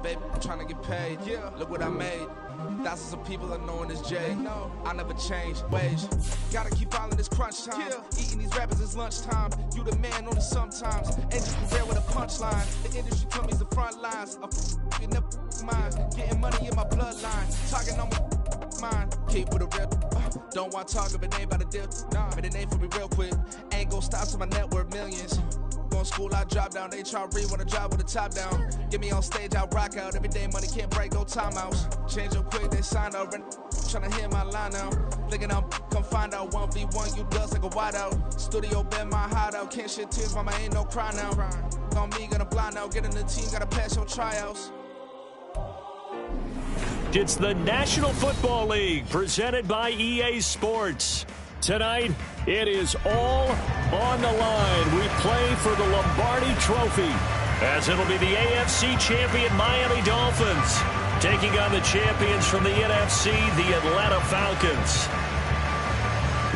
baby, I'm trying to get paid. Yeah, look what I made. Thousands of people are knowing this Jay. No, I never change wage. Gotta keep all in this crunch time. Yeah. Eating these rappers is lunchtime. You the man only sometimes. And just be there with a punchline. The industry told me's the front lines. You never mind. Getting money in my bloodline. Talking on my mind. Keep with a real. Don't want to talk if it ain't about a dip. Nah, but it ain't for me real quick. Ain't gon' stop till my net worth millions. Going school, I drop down. HRE wanna drop with the top down. Get me on stage, I rock out. Every day money can't break, go timeouts. Change up quick, they signed up. Tryna hear my line now. Thinking I'm come find out 1v1, you does like a wideout. Studio been my hideout. Can't shed tears, mama ain't no cry now. On me, gonna blind out. Get in the team, gotta pass your tryouts. It's the National Football League presented by EA Sports. Tonight, it is all on the line. We play for the Lombardi Trophy, as it'll be the AFC champion Miami Dolphins taking on the champions from the NFC, the Atlanta Falcons.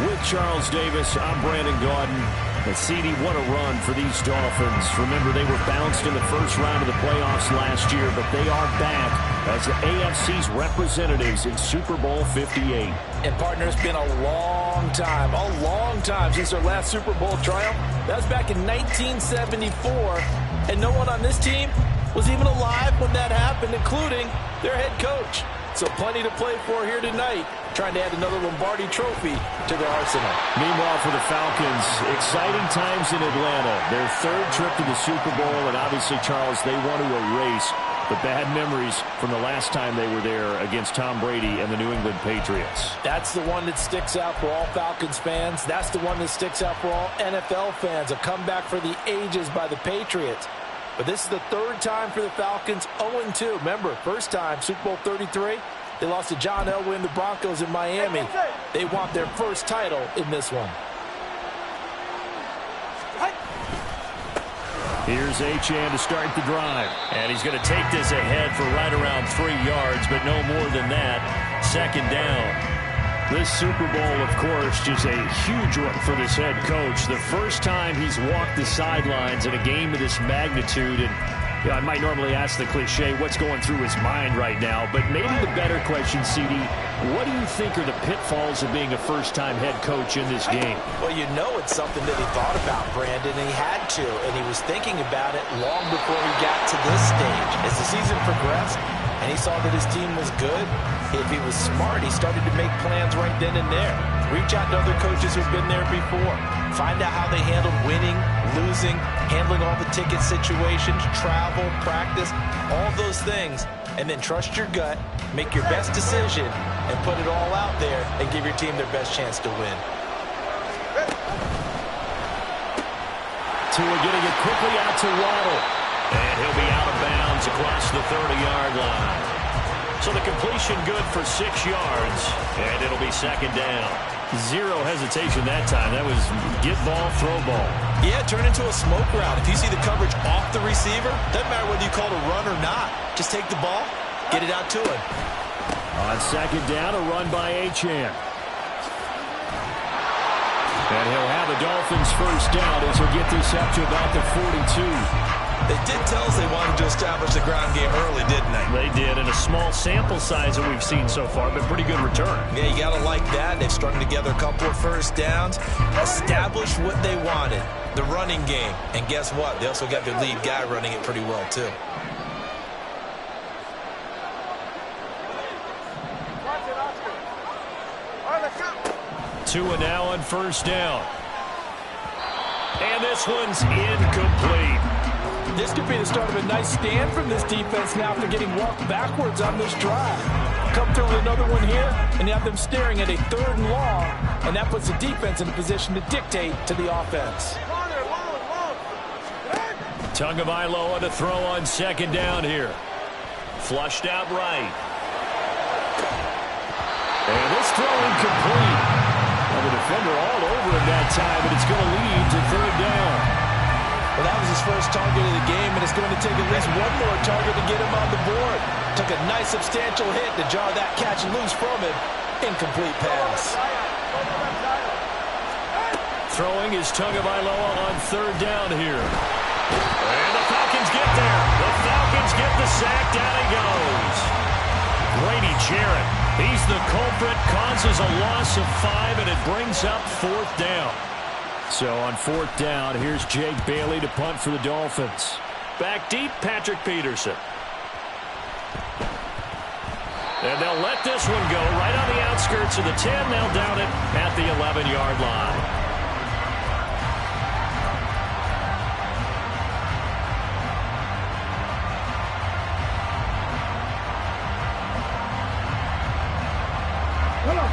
With Charles Davis, I'm Brandon Gaudin. And CD, what a run for these Dolphins. Remember, they were bounced in the first round of the playoffs last year, but they are back as the AFC's representatives in Super Bowl 58. And, partner, it's been a long time since their last Super Bowl triumph. That was back in 1974, and no one on this team was even alive when that happened, including their head coach. So plenty to play for here tonight, trying to add another Lombardi Trophy to their arsenal. Meanwhile, for the Falcons, exciting times in Atlanta. Their third trip to the Super Bowl, and obviously, Charles, they want to erase the bad memories from the last time they were there against Tom Brady and the New England Patriots. That's the one that sticks out for all Falcons fans. That's the one that sticks out for all NFL fans. A comeback for the ages by the Patriots. But this is the third time for the Falcons, 0-2. Remember, first time, Super Bowl 33, they lost to John Elway and the Broncos in Miami. They want their first title in this one. Here's Achane to start the drive. And he's going to take this ahead for right around 3 yards, but no more than that. Second down. This Super Bowl, of course, just a huge one for this head coach. The first time he's walked the sidelines in a game of this magnitude. And I might normally ask the cliche, what's going through his mind right now? But maybe the better question, CD, what do you think are the pitfalls of being a first-time head coach in this game? Well, you know it's something that he thought about, Brandon, and he had to. And he was thinking about it long before he got to this stage. As the season progressed, and he saw that his team was good, if he was smart, he started to make plans right then and there. Reach out to other coaches who've been there before. Find out how they handled winning, losing, handling all the ticket situations, travel, practice, all those things. And then trust your gut, make your best decision, and put it all out there and give your team their best chance to win. Tua getting it quickly out to Waddle. And he'll be out of bounds across the 30-yard line. So the completion good for 6 yards, and it'll be second down. Zero hesitation that time. That was get ball, throw ball. Yeah, turn into a smoke route. If you see the coverage off the receiver, doesn't matter whether you call it a run or not. Just take the ball, get it out to him. On second down, a run by Achane. And he'll have the Dolphins first down as he'll get this up to about the 42. They did tell us they wanted to establish the ground game early, didn't they? They did, and a small sample size that we've seen so far, but pretty good return. Yeah, you got to like that. They've strung together a couple of first downs, established what they wanted, the running game. And guess what? They also got their lead guy running it pretty well, too. Tua now on first down. And this one's incomplete. This could be the start of a nice stand from this defense now after getting walked backwards on this drive. Come through with another one here, and you have them staring at a 3rd and long, and that puts the defense in a position to dictate to the offense. Tagovailoa to throw on second down here. Flushed out right. And this throw incomplete. Well, the defender all over him that time, but it's going to lead to 3rd down. Well, that was his first target of the game, and it's going to take at least one more target to get him on the board. Took a nice substantial hit to jar that catch loose from him. Incomplete pass. Throwing is Tagovailoa on 3rd down here. And the Falcons get there. The Falcons get the sack. Down he goes. Grady Jarrett, he's the culprit, causes a loss of 5, and it brings up 4th down. So on 4th down, here's Jake Bailey to punt for the Dolphins. Back deep, Patrick Peterson. And they'll let this one go right on the outskirts of the 10. They'll down it at the 11-yard line.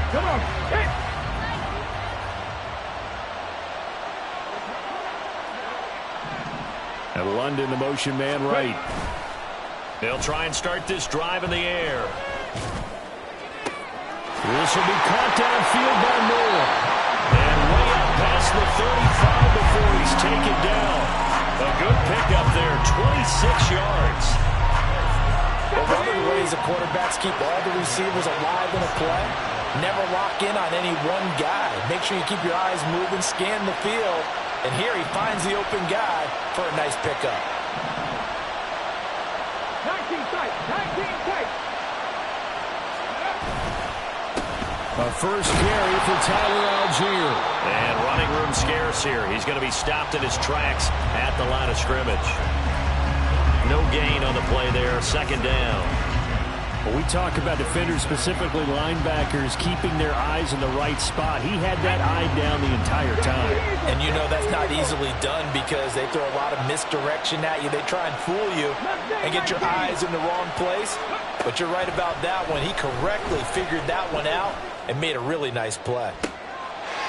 Come on. Hey. And London, the motion man right. They'll try and start this drive in the air. This will be caught downfield by Moore. And way up past the 35 before he's taken down. A good pickup there, 26 yards. Well, one of the ways the quarterbacks keep all the receivers alive in a play, never lock in on any one guy. Make sure you keep your eyes moving, scan the field. And here he finds the open guy for a nice pickup. 19 tight. A first carry for Tyler Algier. And running room scarce here. He's going to be stopped in his tracks at the line of scrimmage. No gain on the play there. 2nd down. When we talk about defenders, specifically linebackers, keeping their eyes in the right spot, he had that eye down the entire time. And you know that's not easily done because they throw a lot of misdirection at you. They try and fool you and get your eyes in the wrong place. But you're right about that one. He correctly figured that one out and made a really nice play.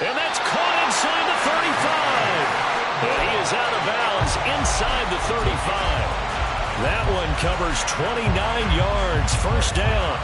And that's caught inside the 35. And he is out of bounds inside the 35. That one covers 29 yards, 1st down.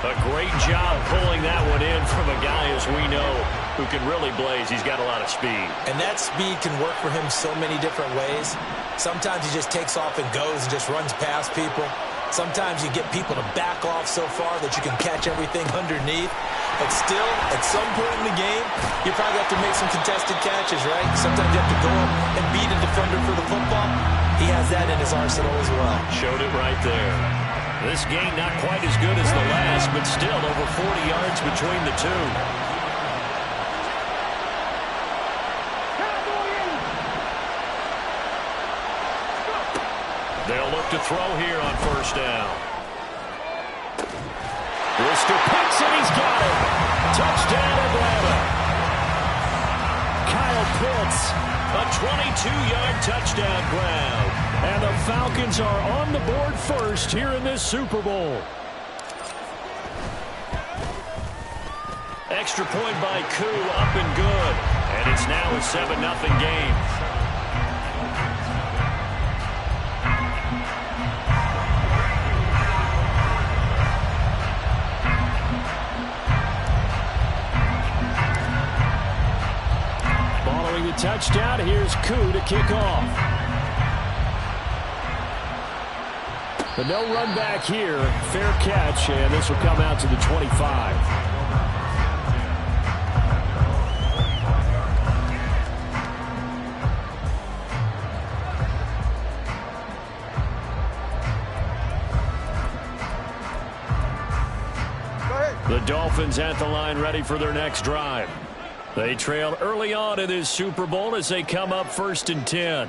A great job pulling that one in from a guy, as we know, who can really blaze. He's got a lot of speed. And that speed can work for him so many different ways. Sometimes he just takes off and goes and just runs past people. Sometimes you get people to back off so far that you can catch everything underneath. But still, at some point in the game, you probably have to make some contested catches, right? Sometimes you have to go up and beat a defender for the football. He has that in his arsenal as well. Showed it right there. This game not quite as good as the last, but still over 40 yards between the two. They'll look to throw here on 1st down. Worcester picks and he's got it. Touchdown Atlanta. Kyle Pitts, a 22-yard touchdown grab. And the Falcons are on the board first here in this Super Bowl. Extra point by Koo, up and good. And it's now a 7-0 game. Following the touchdown, here's Koo to kick off. But no run back here. Fair catch, and this will come out to the 25. The Dolphins at the line ready for their next drive. They trailed early on in this Super Bowl as they come up 1st and 10.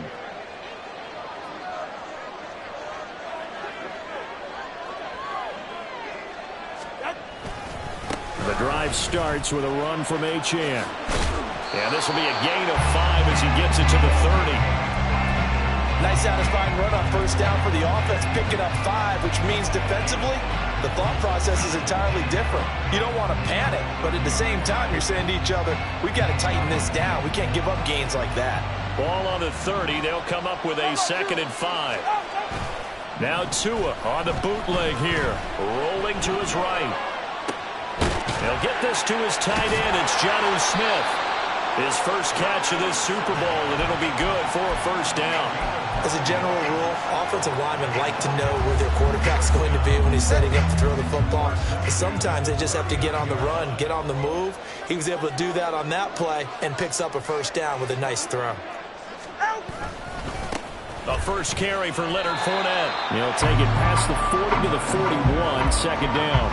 The drive starts with a run from Achane. And this will be a gain of 5 as he gets it to the 30. Nice satisfying run on 1st down for the offense, picking up 5, which means defensively, the thought process is entirely different. You don't want to panic, but at the same time, you're saying to each other, we've got to tighten this down. We can't give up gains like that. Ball on the 30. They'll come up with a 2nd and 5. Now Tua on the bootleg here, rolling to his right. He'll get this to his tight end. It's Jonnu Smith. His first catch of this Super Bowl, and it'll be good for a 1st down. As a general rule, offensive linemen like to know where their quarterback's going to be when he's setting up to throw the football. But sometimes they just have to get on the run, get on the move. He was able to do that on that play and picks up a 1st down with a nice throw. A first carry for Leonard Fournette. He'll take it past the 40 to the the 41, second down.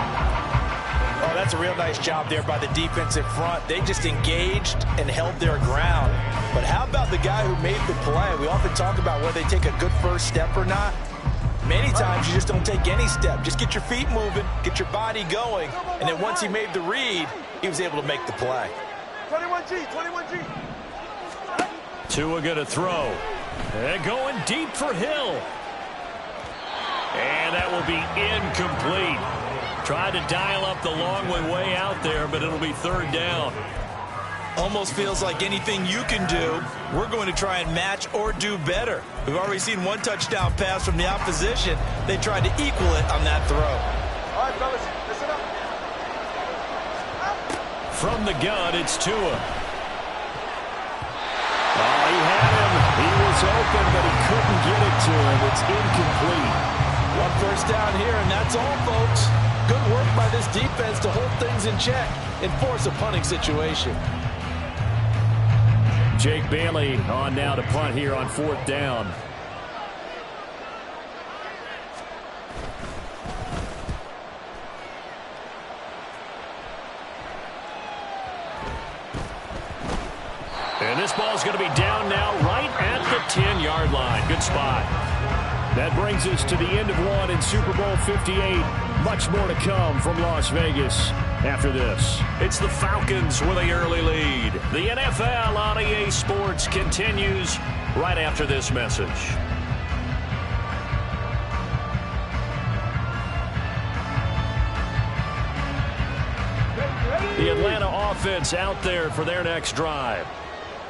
Oh, that's a real nice job there by the defensive front. They just engaged and held their ground. But how about the guy who made the play? We often talk about whether they take a good first step or not. Many times you just don't take any step. Just get your feet moving, get your body going, and then once he made the read, he was able to make the play. 21G. Tua going to throw. And going deep for Hill. And that will be incomplete. Tried to dial up the long way out there, but it'll be third down. Almost feels like anything you can do, we're going to try and match or do better. We've already seen one touchdown pass from the opposition. They tried to equal it on that throw. All right, fellas, listen up. From the gun, it's Tua. Oh, he had him. He was open, but he couldn't get it to him. It's incomplete. One first down here, and that's all, folks. Good work by this defense to hold things in check and force a punting situation. Jake Bailey on now to punt here on fourth down. And this ball's going to be down now right at the 10-yard line. Good spot. That brings us to the end of one in Super Bowl 58. Much more to come from Las Vegas after this. It's the Falcons with an early lead. The NFL on EA Sports continues right after this message. The Atlanta offense out there for their next drive.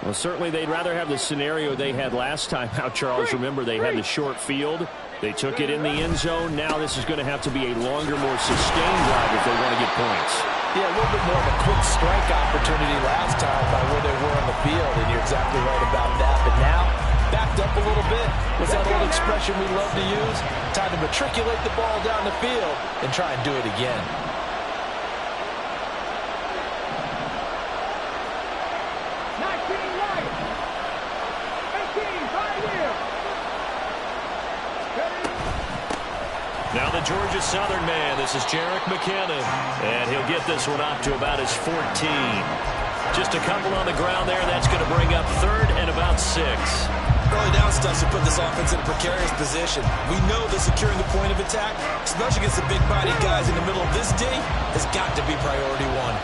Well, certainly they'd rather have the scenario they had last time out, Charles. Remember, they had the short field. They took it in the end zone. Now this is going to have to be a longer, more sustained drive if they want to get points. Yeah, a little bit more of a quick strike opportunity last time by where they were on the field, and you're exactly right about that. But now, backed up a little bit. What's that old expression we love to use? Time to matriculate the ball down the field and try and do it again. Now the Georgia Southern man, this is Jerick McKinnon, and he'll get this one up to about his 14. Just a couple on the ground there. That's going to bring up third and about 6. Early down stuff to put this offense in a precarious position. We know that securing the point of attack, especially against the big body guys in the middle of this D, has got to be priority one.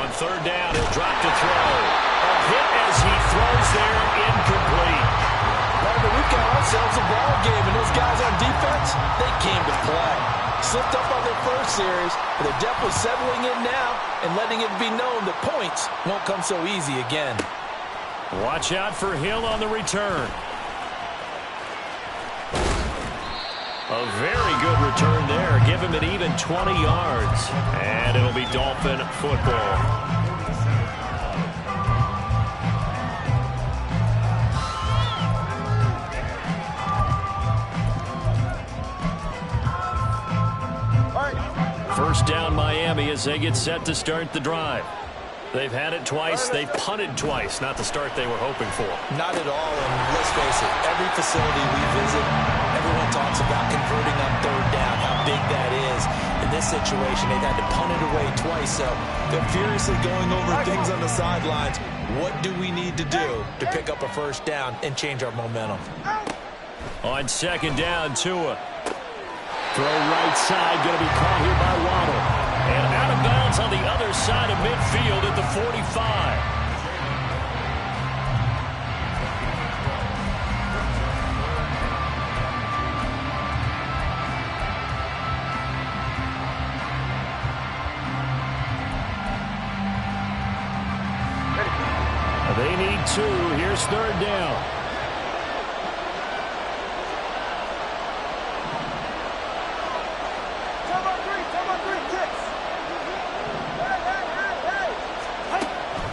On third down, he'll drop to throw. A hit as he throws there, incomplete. We've got ourselves a ball game, and those guys on defense, they came to play. Slipped up on their first series, but they're definitely settling in now and letting it be known that points won't come so easy again. Watch out for Hill on the return. A very good return there. Give him an even 20 yards. And it'll be Dolphin football. First down Miami as they get set to start the drive. They've had it twice. They've punted twice. Not the start they were hoping for. Not at all, and let's face it, every facility we visit, everyone talks about converting on third down, how big that is. In this situation, they've had to punt it away twice, so they're furiously going over things on the sidelines. What do we need to do to pick up a first down and change our momentum? On second down, Tua. Throw right side, going to be caught here by Waddle. And out of bounds on the other side of midfield at the 45. They need 2. Here's third down.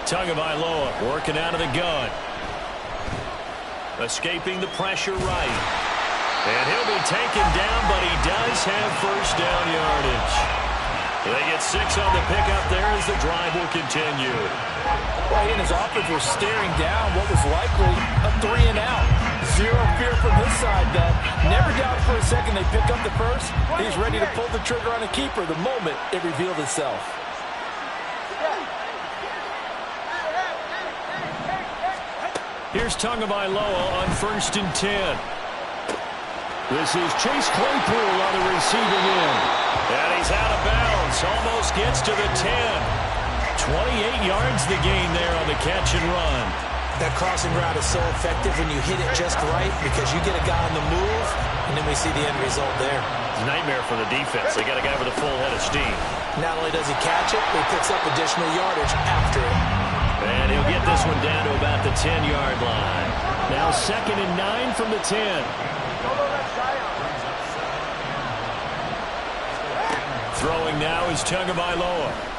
Tagovailoa working out of the gun. Escaping the pressure right. And he'll be taken down, but he does have first down yardage. They get 6 on the pickup there as the drive will continue. Well, he and his offense were staring down what was likely a 3-and-out. Zero fear from his side, Ben. Never doubt for a second they pick up the first. He's ready to pull the trigger on a keeper the moment it revealed itself. Here's Tagovailoa on 1st and 10. This is Chase Claypool on the receiving end. And he's out of bounds. Almost gets to the 10. 28 yards the gain there on the catch and run. That crossing route is so effective when you hit it just right because you get a guy on the move, and then we see the end result there. It's a nightmare for the defense. They got a guy with a full head of steam. Not only does he catch it, but he picks up additional yardage after it. And he'll get this one down to about the 10-yard line. Now 2nd and 9 from the 10. Throwing now is Tagovailoa.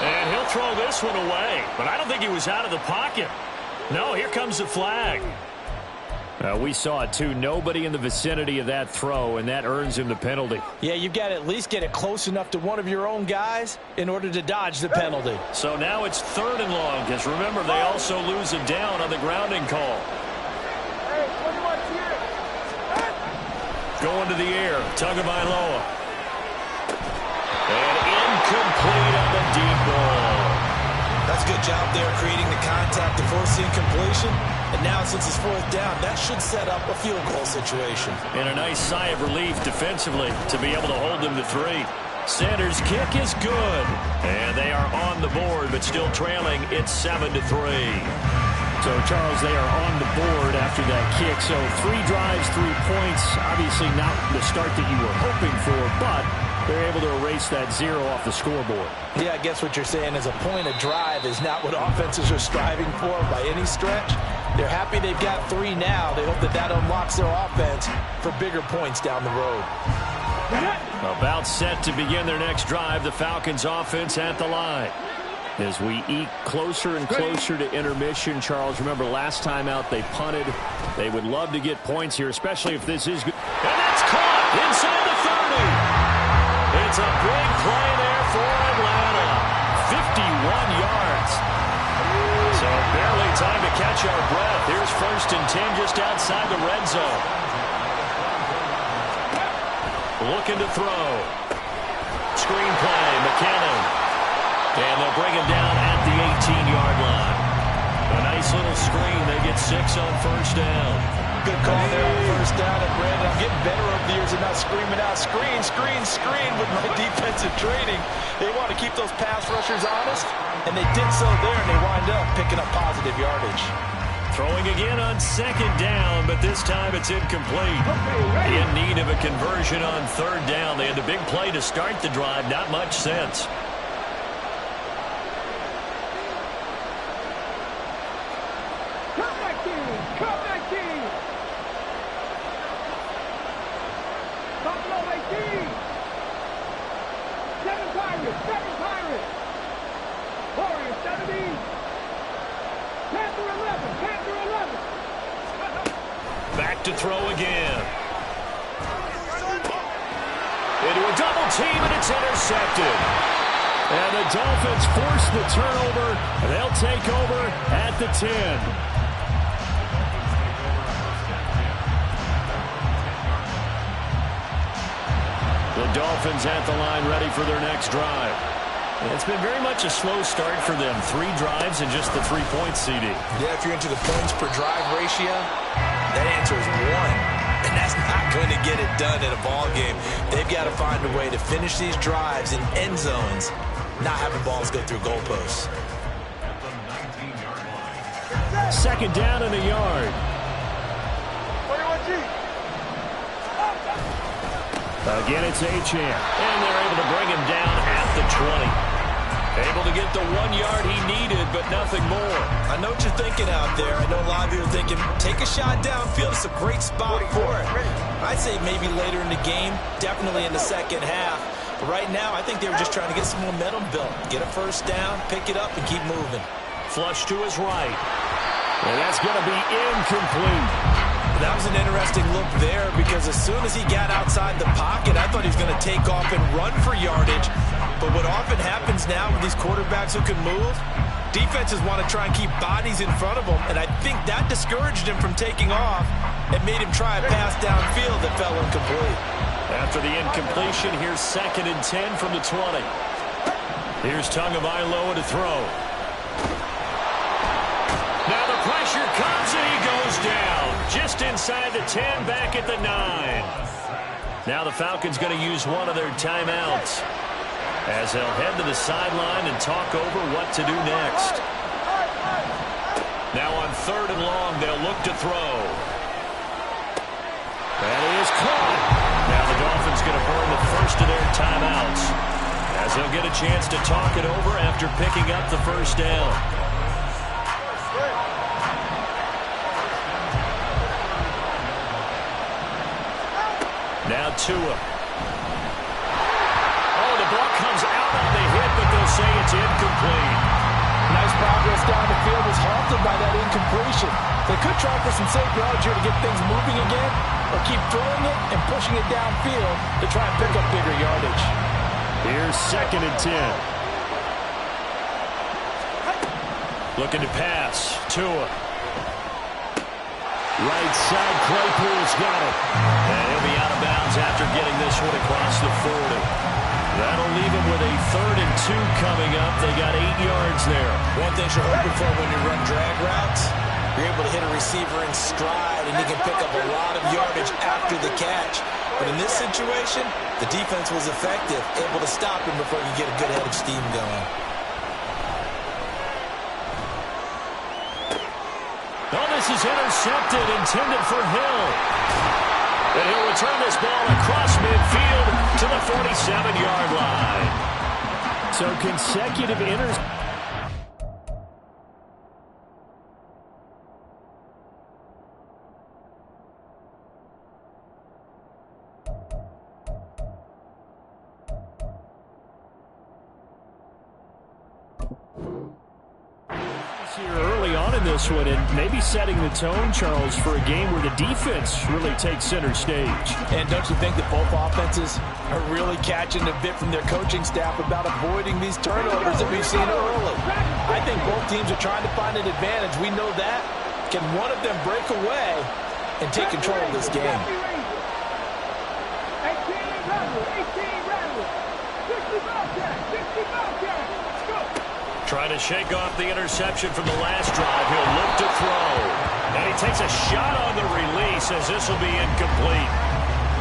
And he'll throw this one away. But I don't think he was out of the pocket. No, here comes the flag. We saw it, too. Nobody in the vicinity of that throw, and that earns him the penalty. Yeah, you've got to at least get it close enough to one of your own guys in order to dodge the penalty. So now it's 3rd and long, because remember, they also lose a down on the grounding call. Going to the air, Tagovailoa. And incomplete on the deep ball. That's a good job there creating the contact to force the incompletion. And now since it's 4th down, that should set up a field goal situation. And a nice sigh of relief defensively to be able to hold them to 3. Sanders' kick is good. And they are on the board, but still trailing. It's 7-3. So, Charles, they are on the board after that kick. So 3 drives, 3 points. Obviously not the start that you were hoping for, but they're able to erase that 0 off the scoreboard. Yeah, I guess what you're saying is a point of drive is not what offenses are striving for by any stretch. They're happy they've got 3 now. They hope that that unlocks their offense for bigger points down the road. About set to begin their next drive, the Falcons offense at the line. As we eke closer and closer to intermission, Charles, remember last time out they punted. They would love to get points here, especially if this is good. And that's caught inside the 30. It's a big play there for Atlanta. 51 yards. So barely time to catch our breath. Here's 1st and 10 just outside the red zone. Looking to throw. Screen play, McKinnon. And they'll bring him down at the 18-yard line. A nice little screen. They get 6 on 1st down. Good call there on 1st down. And Brandon, I'm getting better over the years and not screaming out, screen, screen, screen with my defensive training. They want to keep those pass rushers honest, and they did so there, and they wind up picking up positive yardage. Throwing again on 2nd down, but this time it's incomplete. In need of a conversion on 3rd down. They had the big play to start the drive. Not much sense. Back to throw again. Into a double team, and it's intercepted. And the Dolphins force the turnover. They'll take over at the 10. The Dolphins at the line, ready for their next drive. It's been very much a slow start for them. 3 drives and just the 3 points, CD. Yeah, if you're into the points per drive ratio, that answer is 1. And that's not going to get it done in a ball game. They've got to find a way to finish these drives in end zones, not having balls go through goalposts. 2nd down and a yard. 21G. Again, it's Achane. And they're able to bring him down at the 20. Able to get the 1 yard he needed, but nothing more. I know what you're thinking out there. I know a lot of you are thinking, take a shot downfield. It's a great spot for it. I'd say maybe later in the game, definitely in the second half. But right now, I think they were just trying to get some momentum built. Get a 1st down, pick it up, and keep moving. Flush to his right. And that's going to be incomplete. That was an interesting look there because as soon as he got outside the pocket, I thought he was going to take off and run for yardage. But what often happens now with these quarterbacks who can move, Defenses want to try and keep bodies in front of them, and I think that discouraged him from taking off and made him try a pass downfield that fell incomplete. After the incompletion, here's 2nd and 10 from the 20. Here's Tagovailoa to throw. Now the pressure comes, and he goes down. Just inside the 10, back at the 9. Now the Falcons going to use one of their timeouts, as they'll head to the sideline and talk over what to do next. Now on 3rd and long, they'll look to throw. That is caught. Now the Dolphins going to burn the first of their timeouts, as they'll get a chance to talk it over after picking up the first down. Now Tua. Oh, the ball comes out on the hit, but they'll say it's incomplete. Nice progress down the field was halted by that incompletion. They could try for some safe yards here to get things moving again, or keep throwing it and pushing it downfield to try and pick up bigger yardage. Here's 2nd and 10. Looking to pass. Tua. Right side, Claypool's got it. And he'll be out of bounds after getting this one across the 40. That'll leave him with a 3rd and 2 coming up. They got 8 yards there. One thing you're hoping for when you run drag routes, you're able to hit a receiver in stride, and he can pick up a lot of yardage after the catch. But in this situation, the defense was effective, able to stop him before you get a good head of steam going. Oh, this is intercepted, intended for Hill. And he'll return this ball across midfield to the 47-yard line. So consecutive interceptions. Early on in this one, and maybe setting the tone, Charles, for a game where the defense really takes center stage. And don't you think that both offenses are really catching a bit from their coaching staff about avoiding these turnovers that we've seen early? I think both teams are trying to find an advantage. We know that. Can one of them break away and take control of this game? 18 rattle, 60 Bobcat. Let's go. Trying to shake off the interception from the last drive. He'll look to throw. And he takes a shot on the release, as this will be incomplete.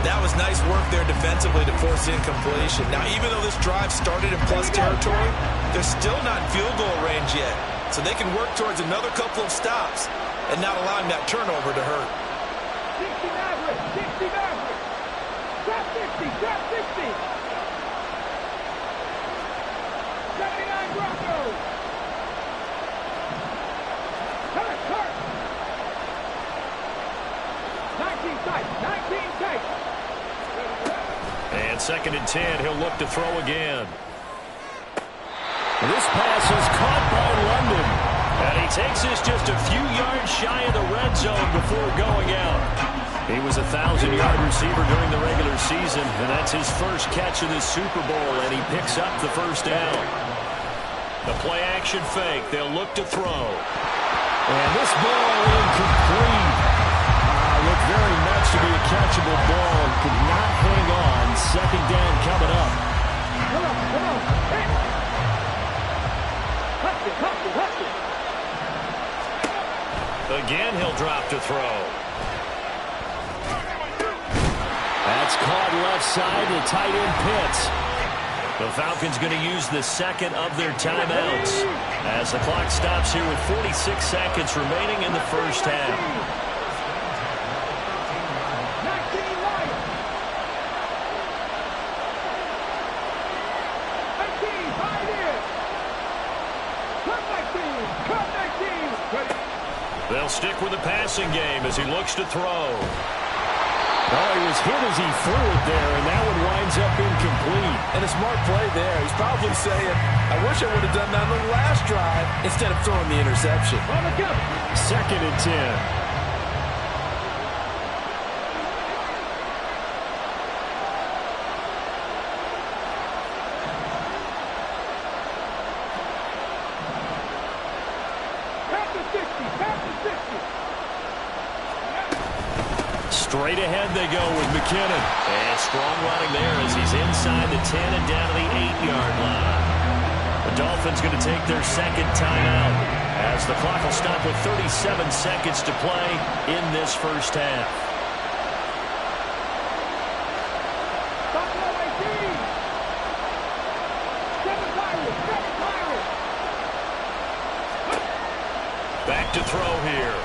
That was nice work there defensively to force incompletion. Now, even though this drive started in plus territory, they're still not in field goal range yet. So they can work towards another couple of stops and not allowing that turnover to hurt. 60 Maverick. Drop 60. 79 Broncos. Kurt. 19 tight. And 2nd and 10, he'll look to throw again. This pass is caught by London. And he takes this just a few yards shy of the red zone before going out. He was a 1,000-yard receiver during the regular season, and that's his first catch of the Super Bowl, and he picks up the first down. The play-action fake. They'll look to throw. And this ball incomplete. Looked very much to be a catchable ball and could not hang on. 2nd down coming up. Come on. Hey. Hustle. Again, he'll drop to throw. That's caught left side. The tight end Pitts. The Falcons going to use the 2nd of their timeouts as the clock stops here with 46 seconds remaining in the first half. 19 Lions. 19, 5 years. Come 19. They'll stick with the passing game as he looks to throw. Oh, he was hit as he threw it there, and that one winds up incomplete. And a smart play there. He's probably saying, I wish I would have done that on the last drive instead of throwing the interception. 2nd and 10. Straight ahead they go with McKinnon. And strong running there as he's inside the 10 and down to the 8-yard line. The Dolphins going to take their second timeout as the clock will stop with 37 seconds to play in this first half. Back to throw here.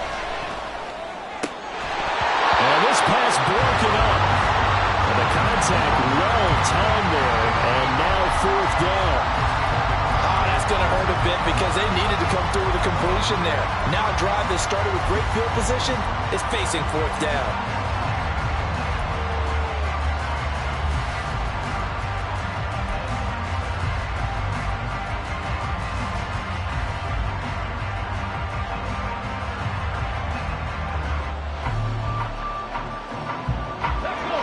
And this pass broken up. And the contact well timed there. And now fourth down. Oh, that's going to hurt a bit because they needed to come through with a completion there. Now a drive that started with great field position is facing fourth down.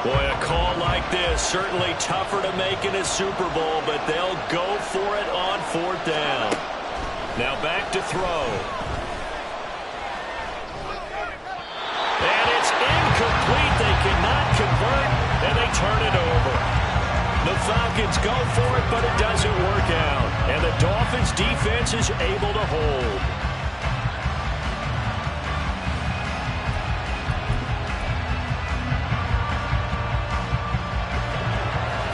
Boy, a call like this, certainly tougher to make in a Super Bowl, but they'll go for it on fourth down. Now back to throw. And it's incomplete. They cannot convert, and they turn it over. The Falcons go for it, but it doesn't work out. And the Dolphins defense is able to hold.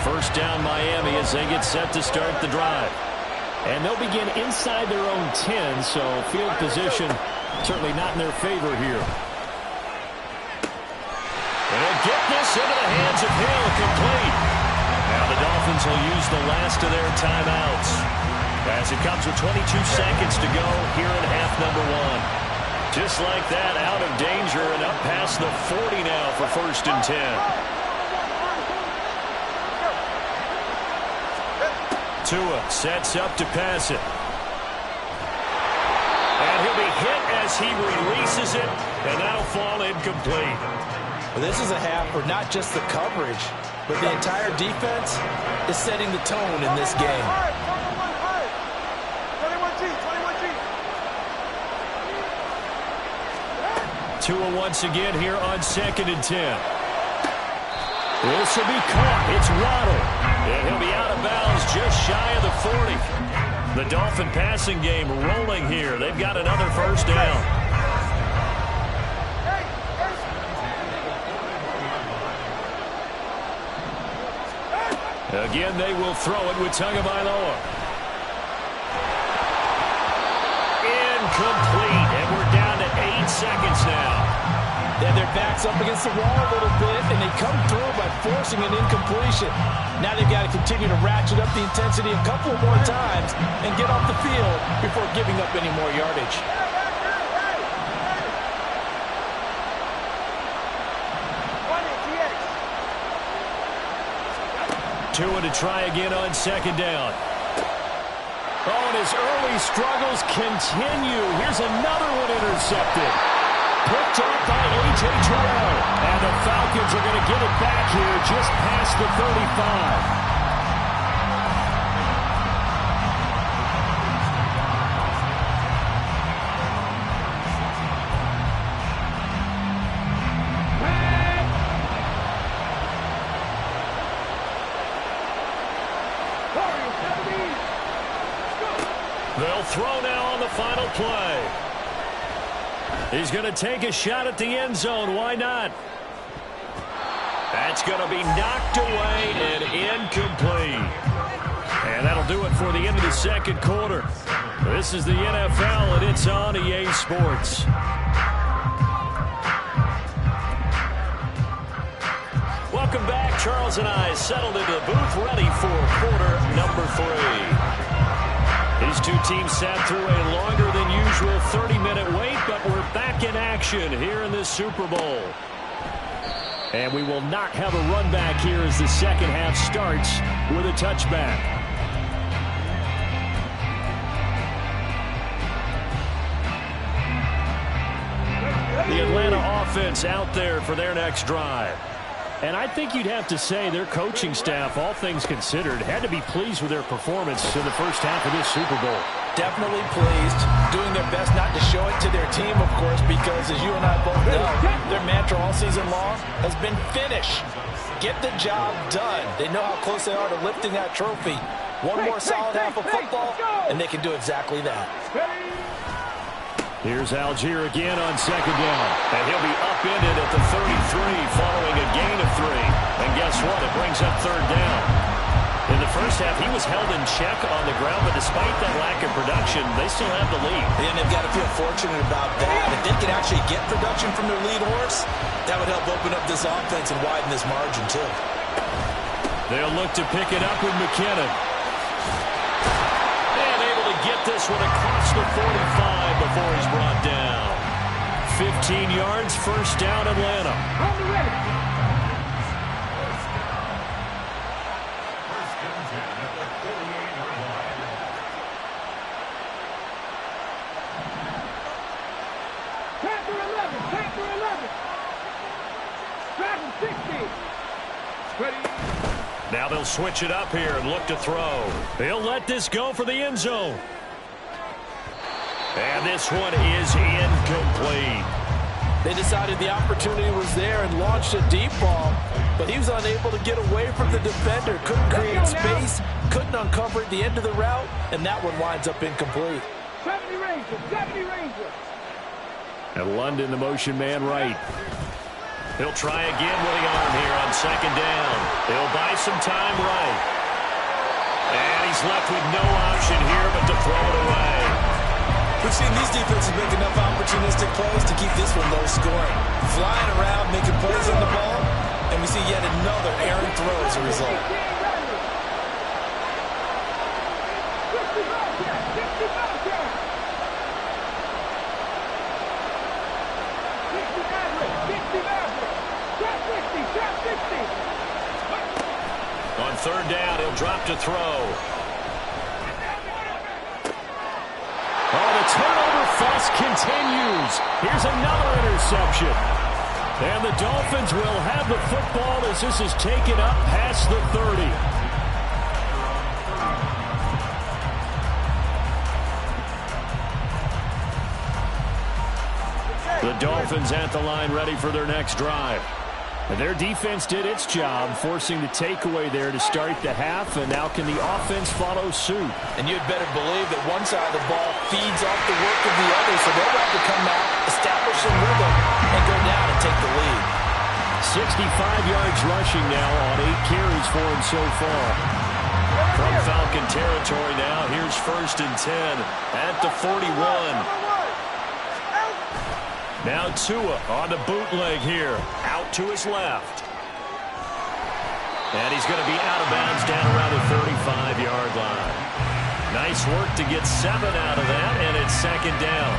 First down Miami as they get set to start the drive. And they'll begin inside their own 10, so field position certainly not in their favor here. And they'll get this into the hands of Hill, complete. Now the Dolphins will use the last of their timeouts as it comes with 22 seconds to go here in half number one. Just like that, out of danger and up past the 40 now for first and 10. Tua sets up to pass it. And he'll be hit as he releases it, and that'll fall incomplete. Well, this is a half where not just the coverage, but the entire defense is setting the tone in this game. 21G. Tua once again here on second and 10. This will be caught. It's Waddle. And he'll be out of bounds just shy of the 40. The Dolphin passing game rolling here. They've got another first down. Again, they will throw it with Tagovailoa. Incomplete. And we're down to 8 seconds now. Then their backs up against the wall a little bit, and they come through by forcing an incompletion. Now they've got to continue to ratchet up the intensity a couple more times and get off the field before giving up any more yardage. Tua to try again on second down. Oh, and his early struggles continue. Here's another one intercepted. Picked up by A.J. Terrell. And the Falcons are going to get it back here just past the 35. They'll throw now on the final play. He's going to take a shot at the end zone. Why not? That's going to be knocked away and incomplete. And that'll do it for the end of the second quarter. This is the NFL, and it's on EA Sports. Welcome back. Charles and I settled into the booth, ready for quarter number 3. These two teams sat through a longer than usual 30-minute wait, but we're back in action here in this Super Bowl. And we will not have a run back here as the second half starts with a touchback. The Atlanta offense out there for their next drive. And I think you'd have to say their coaching staff, all things considered, had to be pleased with their performance in the first half of this Super Bowl. Definitely pleased, doing their best not to show it to their team, of course, because as you and I both know, their mantra all season long has been finish. Get the job done. They know how close they are to lifting that trophy. One more solid half of football, and they can do exactly that. Here's Algier again on second down. And he'll be upended at the 33 following a gain of 3. And guess what? It brings up third down. In the first half, he was held in check on the ground, but despite that lack of production, they still have the lead. And they've got to feel fortunate about that. If they can actually get production from their lead horse, that would help open up this offense and widen this margin, too. They'll look to pick it up with McKinnon. And able to get this one across the 45 before he's brought down. 15 yards, first down, Atlanta. On the ready. Now they'll switch it up here and look to throw. They'll let this go for the end zone. And this one is incomplete. They decided the opportunity was there and launched a deep ball, but he was unable to get away from the defender. Couldn't create space, couldn't uncover at the end of the route, and that one winds up incomplete. 70 Rangers. And London, the motion man right. He'll try again with the arm here on second down. He'll buy some time right. And he's left with no option here but to throw it away. We've seen these defenses make enough opportunistic plays to keep this one low scoring. Flying around, making plays on the ball, and we see yet another errant throw as a result. On third down, he'll drop to throw. Oh, the turnover fuss continues. Here's another interception. And the Dolphins will have the football as this is taken up past the 30. The Dolphins at the line ready for their next drive. And their defense did its job, forcing the takeaway there to start the half, and now can the offense follow suit? And you'd better believe that one side of the ball feeds off the work of the other, so they'll have to come out, establish some rhythm, and go down and take the lead. 65 yards rushing now on 8 carries for him so far. From Falcon territory now, here's 1st and 10 at the 41. Now Tua on the bootleg here, out to his left. And he's going to be out of bounds down around the 35-yard line. Nice work to get 7 out of that, and it's second down.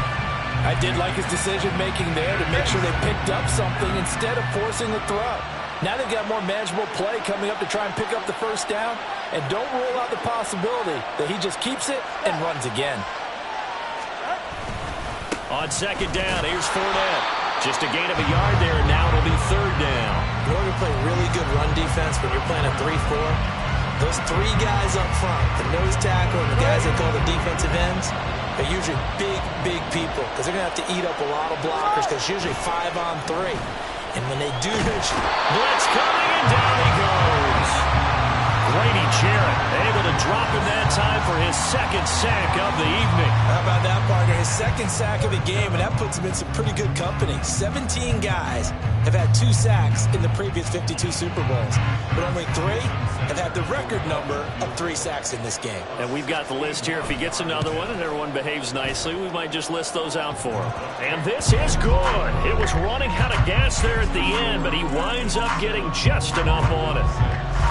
I did like his decision-making there to make sure they picked up something instead of forcing the throw. Now they've got more manageable play coming up to try and pick up the first down, and don't rule out the possibility that he just keeps it and runs again. On second down, here's Fournette. Just a gain of a yard there, and now it'll be third down. In order to play really good run defense when you're playing a 3-4, those 3 guys up front, the nose tackle and the guys they call the defensive ends, are usually big people because they're going to have to eat up a lot of blockers because it's usually 5 on 3. And when they do this, blitz coming, and down he goes. Grady Jarrett able to drop him that time for his 2nd sack of the evening. How about that, partner? His 2nd sack of the game, and that puts him in some pretty good company. 17 guys have had 2 sacks in the previous 52 Super Bowls, but only 3 have had the record number of 3 sacks in this game. And we've got the list here. If he gets another one and everyone behaves nicely, we might just list those out for him. And this is good. It was running out of gas there at the end, but he winds up getting just enough on it.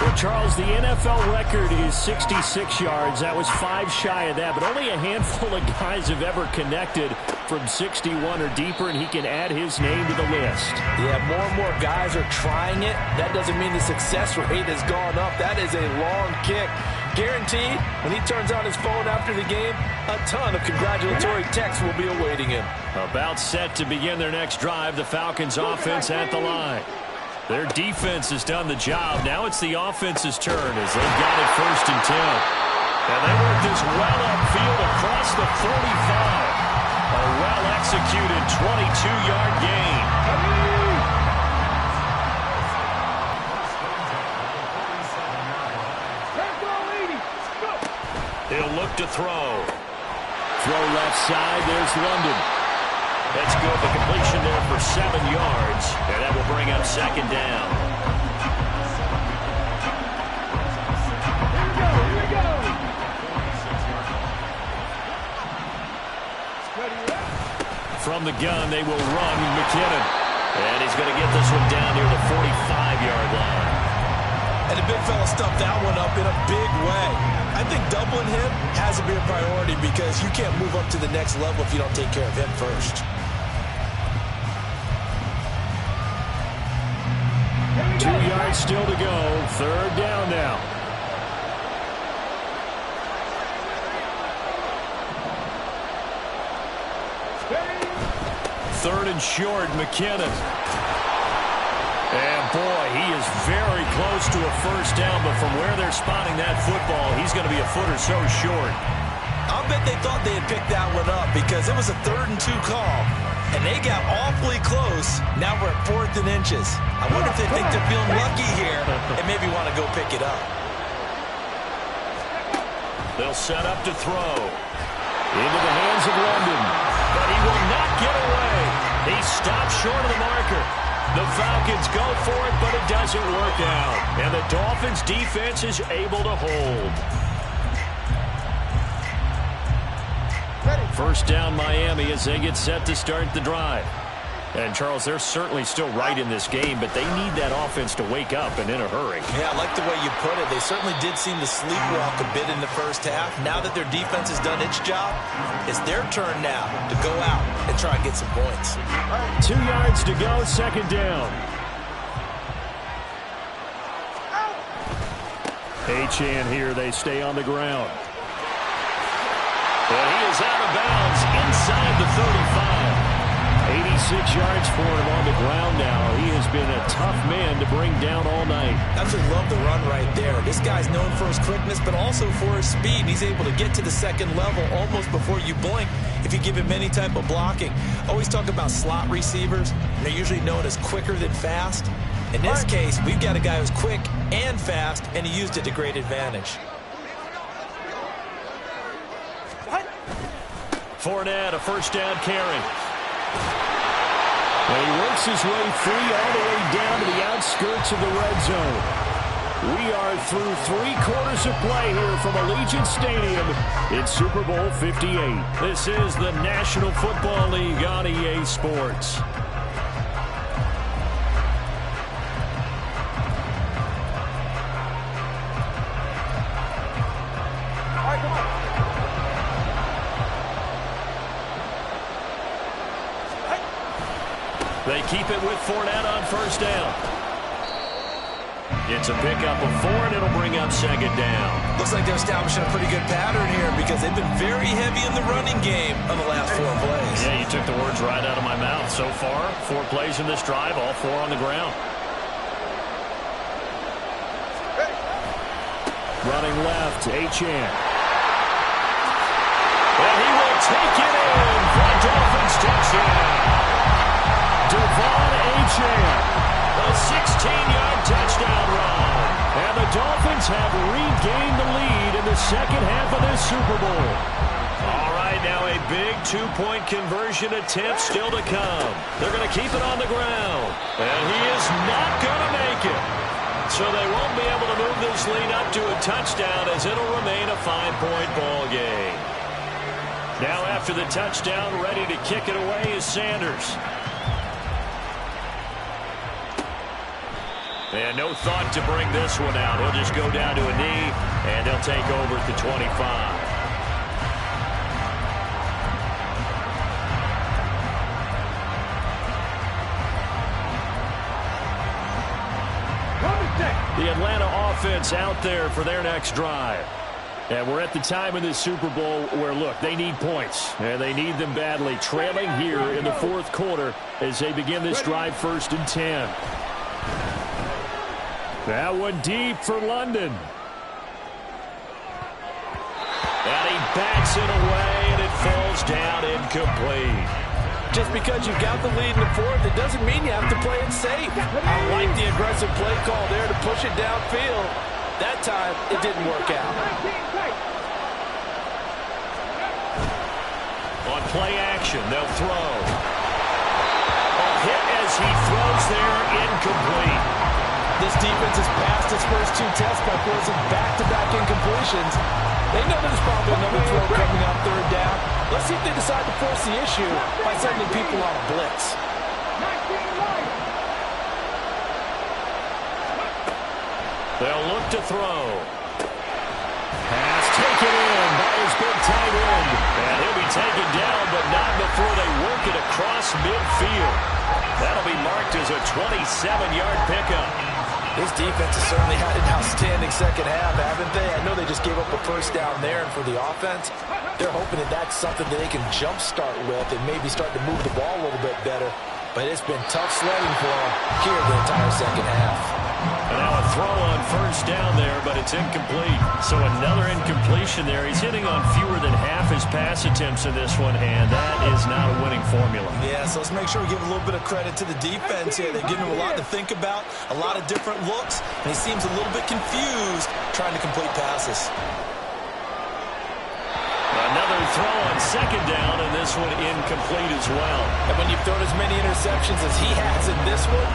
Well, Charles, the NFL record is 66 yards. That was 5 shy of that, but only a handful of guys have ever connected from 61 or deeper, and he can add his name to the list. Yeah, more and more guys are trying it. That doesn't mean the success rate has gone up. That is a long kick. Guaranteed, when he turns on his phone after the game, a ton of congratulatory texts will be awaiting him. About set to begin their next drive, the Falcons offense at the line. Their defense has done the job. Now it's the offense's turn as they've got it 1st and 10. And they work this well upfield across the 45. A well-executed 22-yard gain. look to throw. Throw left side. There's London. That's good. The completion there for 7 yards. And that will bring up second down. Here we go. From the gun, they will run McKinnon. And he's going to get this one down near the 45-yard line. And the big fella stuffed that one up in a big way. I think doubling him has to be a priority because you can't move up to the next level if you don't take care of him first. 2 yards still to go. Third down now. Third and short, McKinnon. And boy, he is very close to a first down, but from where they're spotting that football, he's going to be a foot or so short. I'll bet they thought they had picked that one up because it was a 3rd and 2 call, and they got awfully close. Now we're at 4th and inches. I wonder if they think they're feeling lucky here and maybe want to go pick it up. They'll set up to throw. Into the hands of London. But he will not get away. He stops short of the marker. The Falcons go for it, but it doesn't work out. And the Dolphins defense is able to hold. First down Miami as they get set to start the drive. And, Charles, they're certainly still right in this game, but they need that offense to wake up and in a hurry. Yeah, I like the way you put it. They certainly did seem to sleepwalk a bit in the first half. Now that their defense has done its job, it's their turn now to go out and try and get some points. 2 yards to go, second down. Achane here, they stay on the ground. And he is out of bounds inside the 35. 86 yards for him on the ground now. He has been a tough man to bring down all night. Absolutely love the run right there. This guy's known for his quickness, but also for his speed. He's able to get to the second level almost before you blink if you give him any type of blocking. Always talk about slot receivers. They're usually known as quicker than fast. In this case, we've got a guy who's quick and fast, and he used it to great advantage. Fournette, a first down carry. And he works his way free all the way down to the outskirts of the red zone. We are through 3 quarters of play here from Allegiant Stadium in Super Bowl 58. This is the National Football League on EA Sports. They keep it with Fournette on first down. It's a pickup of 4, and it'll bring up second down. Looks like they're establishing a pretty good pattern here because they've been very heavy in the running game on the last 4 plays. Yeah, you took the words right out of my mouth. So far, 4 plays in this drive, all 4 on the ground. Running left, Achane. And he will take it in for a Dolphins touchdown. Devon Achane. A 16-yard touchdown run. And the Dolphins have regained the lead in the second half of this Super Bowl. All right, now a big 2-point conversion attempt still to come. They're going to keep it on the ground. And he is not going to make it. So they won't be able to move this lead up to a touchdown as it'll remain a 5-point ball game. Now after the touchdown, ready to kick it away is Sanders. And no thought to bring this one out. He'll just go down to a knee, and they'll take over at the 25. The Atlanta offense out there for their next drive. And we're at the time in this Super Bowl where, look, they need points. And they need them badly. Trailing here in the 4th quarter as they begin this drive 1st and 10. That one deep for London. And he bats it away, and it falls down incomplete. Just because you've got the lead in the 4th, it doesn't mean you have to play it safe. I like the aggressive play call there to push it downfield. That time, it didn't work out. play action. They'll throw. A hit as he throws there, incomplete. This defense has passed its first 2 tests by forcing back-to-back incompletions. They know there's probably another throw coming on 3rd down. Let's see if they decide to force the issue by sending people on a blitz. They'll look to throw. Pass taken in by his big tight end. And he'll be taken down, but not before they work it across midfield. That'll be marked as a 27-yard pickup. This defense has certainly had an outstanding second half, haven't they? I know they just gave up a first down there, and for the offense, they're hoping that that's something that they can jumpstart with and maybe start to move the ball a little bit better. But it's been tough sledding for them here the entire second half. And now a throw on first down there, but it's incomplete. So another incompletion there. He's hitting on fewer than half his pass attempts in this one, and that is not a winning formula. Yeah, so let's make sure we give a little bit of credit to the defense here. They're giving him a lot to think about, a lot of different looks, and he seems a little bit confused trying to complete passes. Another throw on second down, and this one incomplete as well. And when you've thrown as many interceptions as he has in this one,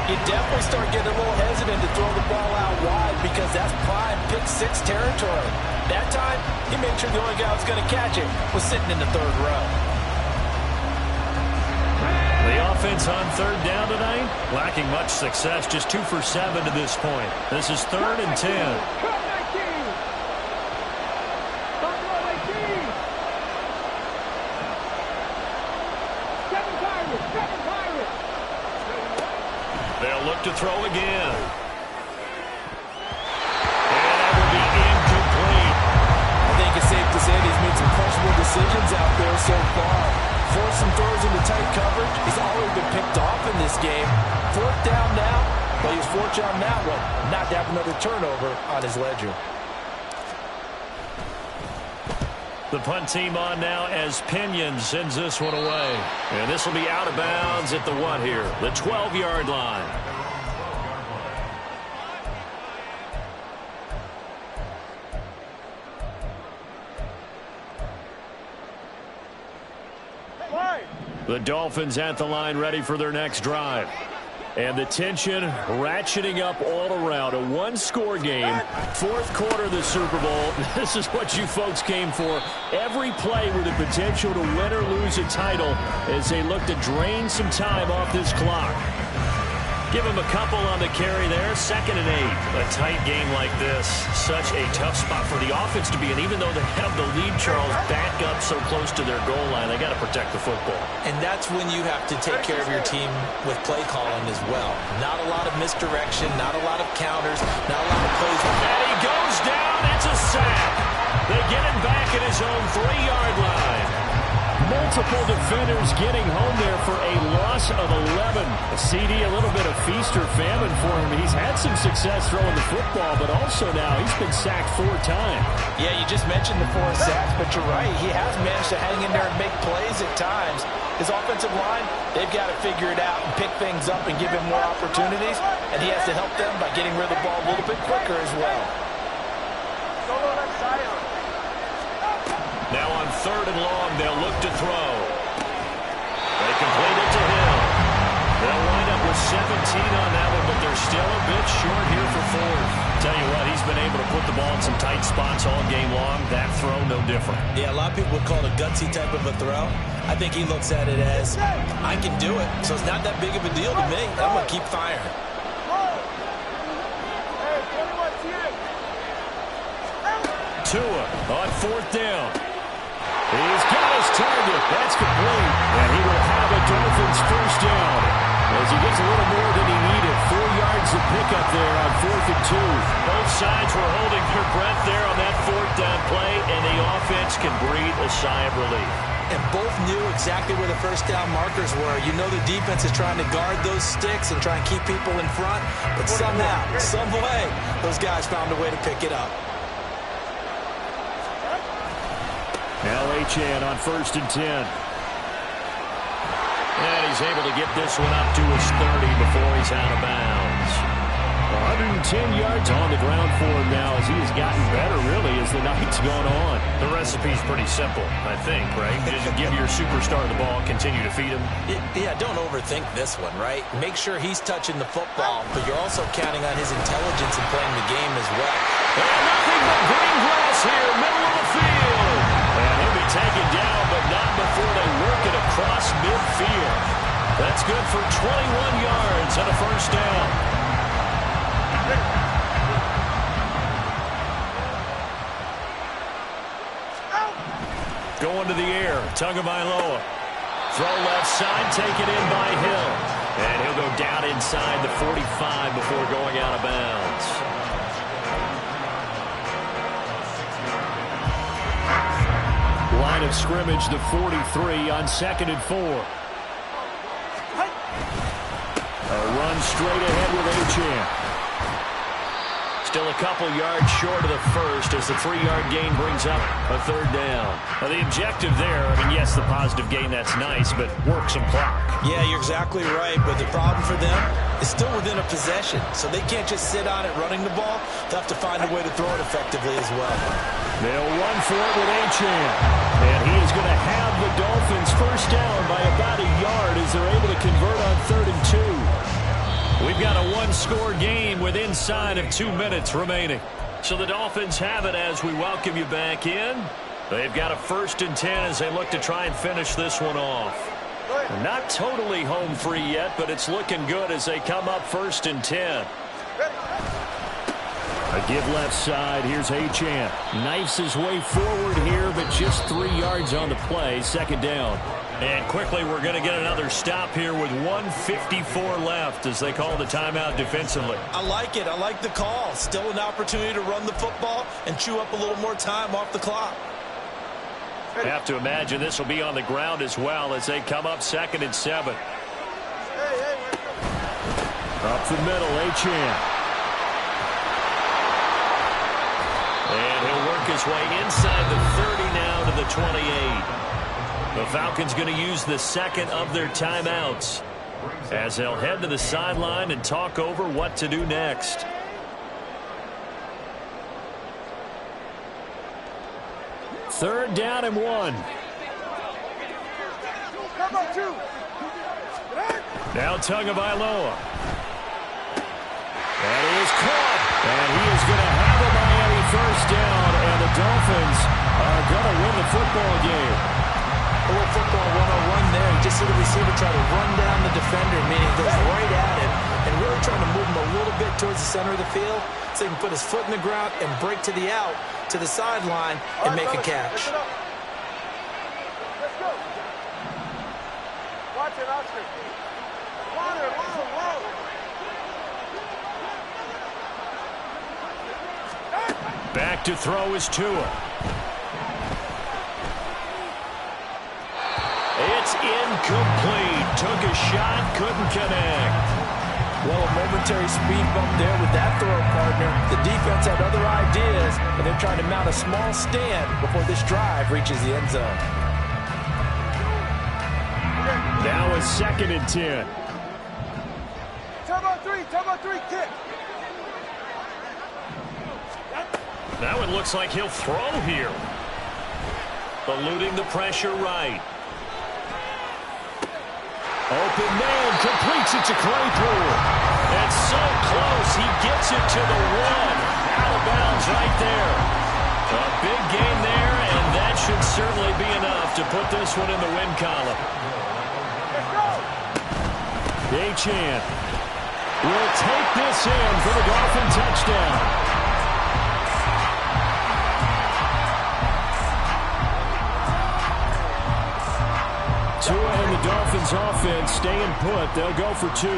you definitely start getting a little hesitant to throw the ball out wide because that's prime pick-6 territory. That time, he made sure the only guy who was going to catch it was sitting in the 3rd row. The offense on 3rd down tonight, lacking much success, just 2 for 7 to this point. This is 3rd and 10. They'll look to throw again. And that will be incomplete. I think it's safe to say that he's made some questionable decisions out there so far. Forced some throws into tight coverage. He's already been picked off in this game. 4th down now, but he was fortunate on that one not to have another turnover on his ledger. The punt team on now as Pinion sends this one away. And this will be out of bounds at the what here? The 12-yard line. The Dolphins at the line ready for their next drive. And the tension ratcheting up all around. A 1-score game. 4th quarter of the Super Bowl. This is what you folks came for. Every play with the potential to win or lose a title as they look to drain some time off this clock. Give them a couple on the carry there. 2nd and 8. A tight game like this. Such a tough spot for the offense to be in. Even though they have the lead, Charles, back up so close to their goal line, they got to protect the football. And that's when you have to take care of your team with play calling as well. Not a lot of misdirection, not a lot of counters, not a lot of plays. And he goes down. It's a sack. They get him back at his own 3-yard line. Multiple defenders getting home there for a loss of 11. CD, a little bit of feast or famine for him. He's had some success throwing the football, but also now he's been sacked 4 times. Yeah, you just mentioned the 4 sacks, but you're right. He has managed to hang in there and make plays at times. His offensive line, they've got to figure it out and pick things up and give him more opportunities, and he has to help them by getting rid of the ball a little bit quicker as well. Now on 3rd and long, they'll look to throw. They complete it to him. They'll wind up with 17 on that one, but they're still a bit short here for 4th. Tell you what, he's been able to put the ball in some tight spots all game long. That throw, no different. Yeah, a lot of people would call it a gutsy type of a throw. I think he looks at it as, I can do it, so it's not that big of a deal to me. I'm going to keep firing. Tua on 4th down. He's got his target. That's complete. And he will have a Dolphins first down as he gets a little more than he needed. 4 yards of pickup there on 4th and 2. Both sides were holding their breath there on that 4th down play, and the offense can breathe a sigh of relief. And both knew exactly where the first down markers were. You know the defense is trying to guard those sticks and try and keep people in front, but somehow, some way, those guys found a way to pick it up. Now Achane on 1st and 10. And he's able to get this one up to his 30 before he's out of bounds. 110 yards on the ground for him now as he has gotten better, really, as the night's gone on. The recipe's pretty simple, I think, right? Just give your superstar the ball, continue to feed him. Yeah, don't overthink this one, right? Make sure he's touching the football, but you're also counting on his intelligence in playing the game as well. And nothing but green grass here, middle of the field. And he'll be taken down, but not before they work it across midfield. That's good for 21 yards and a first down. Going to the air, Tagovailoa. Throw left side, taken in by Hill. And he'll go down inside the 45 before going out of bounds. Line of scrimmage, the 43 on 2nd and 4. A run straight ahead with Achane. Still a couple yards short of the first as the 3-yard gain brings up a third down. Well, the objective there, I mean, yes, the positive gain, that's nice, but work some clock. Yeah, you're exactly right, but the problem for them is still within a possession, so they can't just sit on it running the ball. They'll have to find a way to throw it effectively as well. They'll run for it with Achane. And he is going to have the Dolphins first down by about a yard as they're able to convert on 3rd and 2. We've got a one-score game with inside of 2 minutes remaining. So the Dolphins have it as we welcome you back in. They've got a 1st and 10 as they look to try and finish this one off. They're not totally home free yet, but it's looking good as they come up 1st and 10. A give left side. Here's Achane. Knifes his way forward here, but just 3 yards on the play. 2nd down. And quickly, we're going to get another stop here with 1:54 left as they call the timeout defensively. I like it. I like the call. Still an opportunity to run the football and chew up a little more time off the clock. I have to imagine this will be on the ground as well as they come up 2nd and 7. Up the middle, Achane. And he'll work his way inside the 30 now to the 28. The Falcons going to use the 2nd of their timeouts as they'll head to the sideline and talk over what to do next. Third down and 1. Now Tagovailoa. That is caught. And he is going to have a Miami first down, and the Dolphins are going to win the football game. A little football 101 there. You just see the receiver try to run down the defender, meaning he goes right at him and really trying to move him a little bit towards the center of the field so he can put his foot in the ground and break to the out, to the sideline, and make a catch. Let's go. Watch it, Oscar. Water, water. Back to throw is Tua. It's incomplete. Took a shot, couldn't connect. Well, a momentary speed bump there with that throw, partner. The defense had other ideas, and they're trying to mount a small stand before this drive reaches the end zone. Now a 2nd and 10. Turbo 3, kick. Now it looks like he'll throw here. Eluding the pressure right. Open man, completes it to Claypool. And so close, he gets it to the 1. Out of bounds right there. A big gain there, and that should certainly be enough to put this one in the win column. Achane will take this in for the Dolphin touchdown. Tua and the Dolphins offense staying put. They'll go for 2.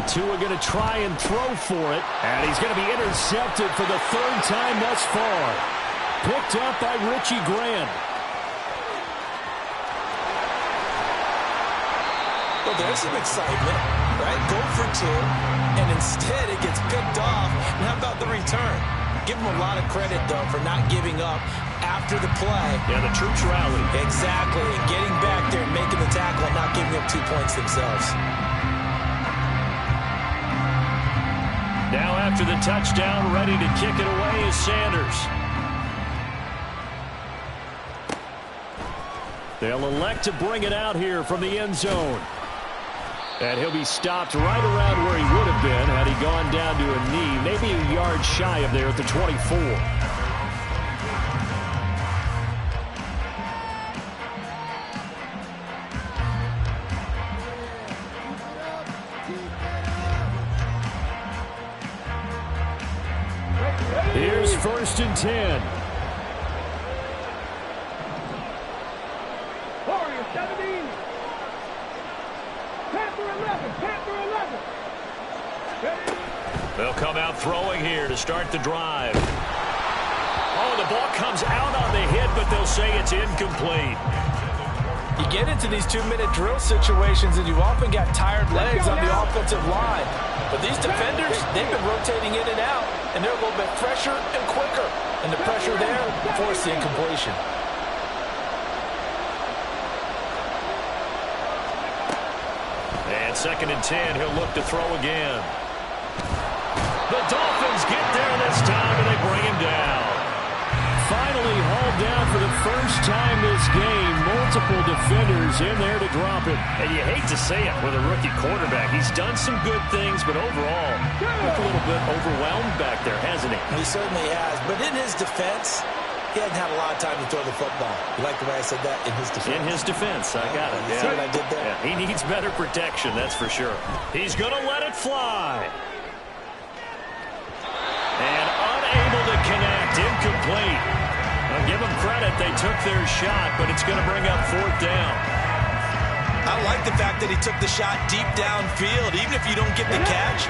Tua going to try and throw for it. And he's going to be intercepted for the 3rd time thus far. Picked up by Richie Grant. Well, there's some excitement, right? Go for 2, and instead it gets picked off. And how about the return? Give him a lot of credit, though, for not giving up after the play. Yeah, the troops rallied. Exactly, and getting back there and making the tackle and not giving up 2 points themselves. after the touchdown. Ready to kick it away is Sanders. They'll elect to bring it out here from the end zone. And he'll be stopped right around where he would have been had he gone down to a knee, maybe a yard shy of there at the 24. Here's 1st and 10. Warriors 17. Panther 11. Panther 11. They'll come out throwing here to start the drive. Oh, the ball comes out on the hit, but they'll say it's incomplete. You get into these 2-minute drill situations, and you often got tired legs on the offensive line. But these defenders, they've been rotating in and out, and they're a little bit fresher and quicker. And the pressure there forced the incompletion. And 2nd and 10, he'll look to throw again. The Dolphins get there this time, and they bring him down. Finally hauled down for the first time this game. Multiple defenders in there to drop him. And you hate to say it with a rookie quarterback. He's done some good things, but overall, looked a little bit overwhelmed back there, hasn't he? He certainly has. But in his defense, he hasn't had a lot of time to throw the football. You like the way I said that? In his defense. In his defense, I got it. You see what I did there? Yeah, he needs better protection, that's for sure. He's going to let it fly. And unable to connect, incomplete. I'll give them credit, they took their shot, but it's going to bring up 4th down. I like the fact that he took the shot deep downfield. Even if you don't get the catch,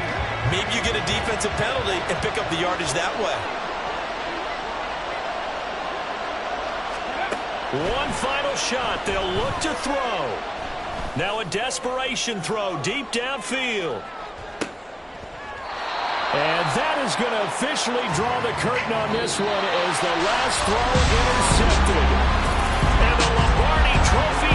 maybe you get a defensive penalty and pick up the yardage that way. One final shot, they'll look to throw. Now a desperation throw deep downfield. And that is going to officially draw the curtain on this one as the last throw intercepted. And the Lombardi Trophy